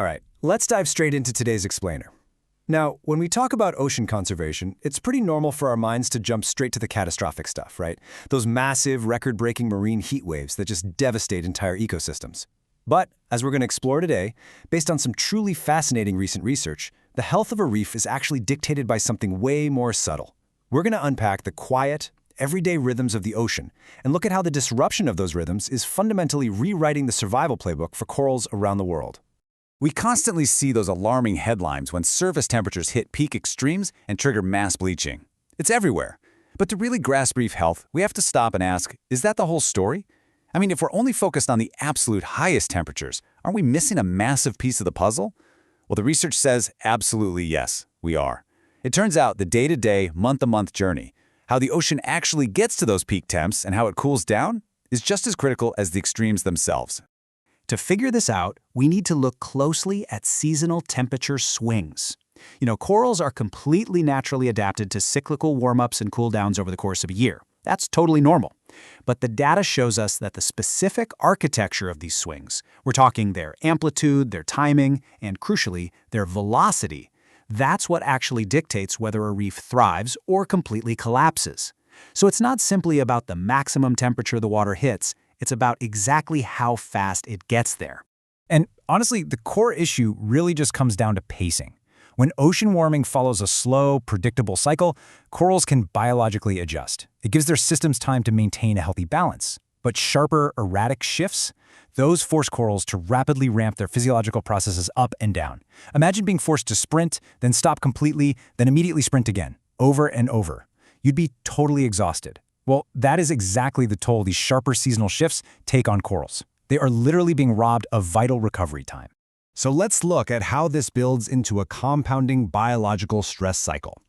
All right, let's dive straight into today's explainer. Now, when we talk about ocean conservation, it's pretty normal for our minds to jump straight to the catastrophic stuff, right? Those massive, record-breaking marine heat waves that just devastate entire ecosystems. But, as we're going to explore today, based on some truly fascinating recent research, the health of a reef is actually dictated by something way more subtle. We're going to unpack the quiet, everyday rhythms of the ocean and look at how the disruption of those rhythms is fundamentally rewriting the survival playbook for corals around the world. We constantly see those alarming headlines when surface temperatures hit peak extremes and trigger mass bleaching. It's everywhere. But to really grasp reef health, we have to stop and ask, is that the whole story? I mean, if we're only focused on the absolute highest temperatures, aren't we missing a massive piece of the puzzle? Well, the research says absolutely yes, we are. It turns out the day-to-day, month-to-month journey, how the ocean actually gets to those peak temps and how it cools down, is just as critical as the extremes themselves. To figure this out, we need to look closely at seasonal temperature swings. Corals are completely naturally adapted to cyclical warm-ups and cool-downs over the course of a year. That's totally normal. But the data shows us that the specific architecture of these swings, we're talking their amplitude, their timing, and crucially, their velocity, that's what actually dictates whether a reef thrives or completely collapses. So it's not simply about the maximum temperature the water hits, it's about exactly how fast it gets there. And honestly, the core issue really just comes down to pacing. When ocean warming follows a slow, predictable cycle, corals can biologically adjust. It gives their systems time to maintain a healthy balance. But sharper, erratic shifts, those force corals to rapidly ramp their physiological processes up and down. Imagine being forced to sprint, then stop completely, then immediately sprint again, over and over. You'd be totally exhausted. Well, that is exactly the toll these sharper seasonal shifts take on corals. They are literally being robbed of vital recovery time. So let's look at how this builds into a compounding biological stress cycle.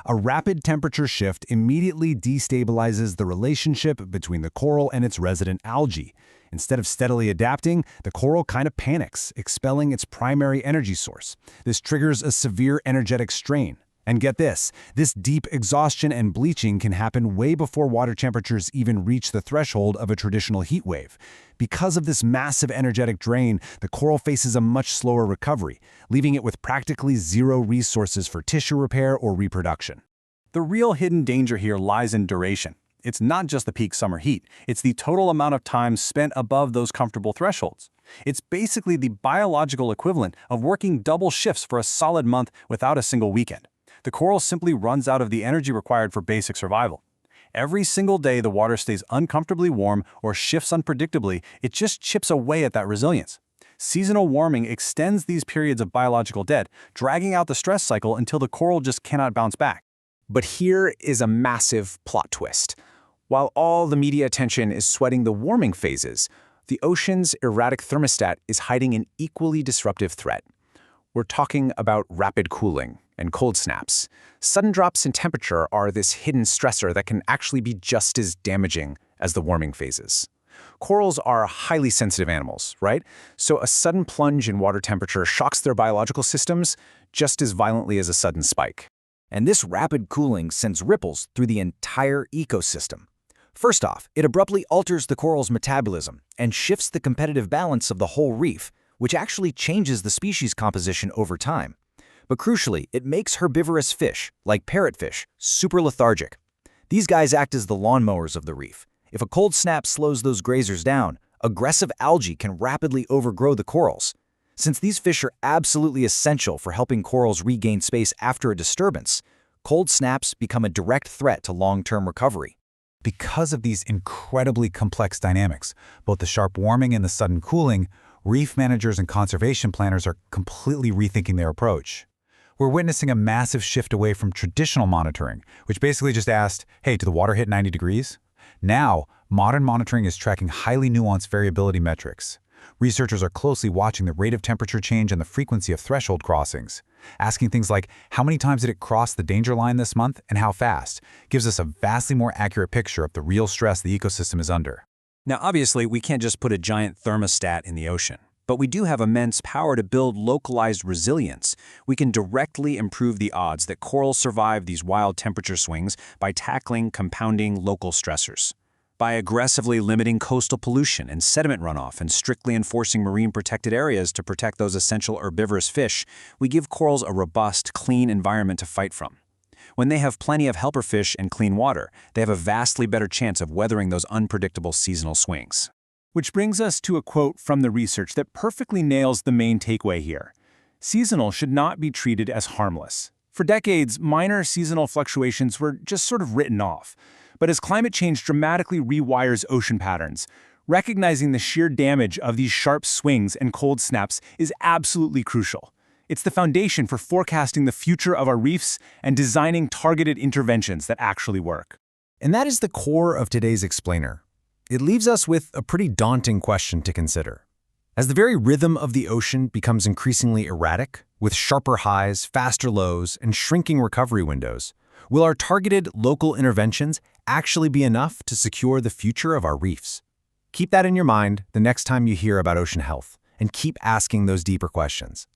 A rapid temperature shift immediately destabilizes the relationship between the coral and its resident algae. Instead of steadily adapting, the coral kind of panics, expelling its primary energy source. This triggers a severe energetic strain. And get this deep exhaustion and bleaching can happen way before water temperatures even reach the threshold of a traditional heat wave. Because of this massive energetic drain, the coral faces a much slower recovery, leaving it with practically zero resources for tissue repair or reproduction. The real hidden danger here lies in duration. It's not just the peak summer heat, it's the total amount of time spent above those comfortable thresholds. It's basically the biological equivalent of working double shifts for a solid month without a single weekend. The coral simply runs out of the energy required for basic survival. Every single day the water stays uncomfortably warm or shifts unpredictably, it just chips away at that resilience. Seasonal warming extends these periods of biological dead, dragging out the stress cycle until the coral just cannot bounce back. But here is a massive plot twist. While all the media attention is sweating the warming phases, the ocean's erratic thermostat is hiding an equally disruptive threat. We're talking about rapid cooling and cold snaps. Sudden drops in temperature are this hidden stressor that can actually be just as damaging as the warming phases. Corals are highly sensitive animals, right? So a sudden plunge in water temperature shocks their biological systems just as violently as a sudden spike. And this rapid cooling sends ripples through the entire ecosystem. First off, it abruptly alters the coral's metabolism and shifts the competitive balance of the whole reef, which actually changes the species composition over time. But crucially, it makes herbivorous fish, like parrotfish, super lethargic. These guys act as the lawnmowers of the reef. If a cold snap slows those grazers down, aggressive algae can rapidly overgrow the corals. Since these fish are absolutely essential for helping corals regain space after a disturbance, cold snaps become a direct threat to long-term recovery. Because of these incredibly complex dynamics, both the sharp warming and the sudden cooling, reef managers and conservation planners are completely rethinking their approach. We're witnessing a massive shift away from traditional monitoring, which basically just asked, hey, did the water hit 90 degrees? Now, modern monitoring is tracking highly nuanced variability metrics. Researchers are closely watching the rate of temperature change and the frequency of threshold crossings. Asking things like, how many times did it cross the danger line this month and how fast, gives us a vastly more accurate picture of the real stress the ecosystem is under. Now, obviously, we can't just put a giant thermostat in the ocean. But we do have immense power to build localized resilience. We can directly improve the odds that corals survive these wild temperature swings by tackling compounding local stressors. By aggressively limiting coastal pollution and sediment runoff and strictly enforcing marine protected areas to protect those essential herbivorous fish, we give corals a robust, clean environment to fight from. When they have plenty of helper fish and clean water, they have a vastly better chance of weathering those unpredictable seasonal swings. Which brings us to a quote from the research that perfectly nails the main takeaway here. Seasonal should not be treated as harmless. For decades, minor seasonal fluctuations were just sort of written off. But as climate change dramatically rewires ocean patterns, recognizing the sheer damage of these sharp swings and cold snaps is absolutely crucial. It's the foundation for forecasting the future of our reefs and designing targeted interventions that actually work. And that is the core of today's explainer. It leaves us with a pretty daunting question to consider. As the very rhythm of the ocean becomes increasingly erratic, with sharper highs, faster lows, and shrinking recovery windows, will our targeted local interventions actually be enough to secure the future of our reefs? Keep that in your mind the next time you hear about ocean health, and keep asking those deeper questions.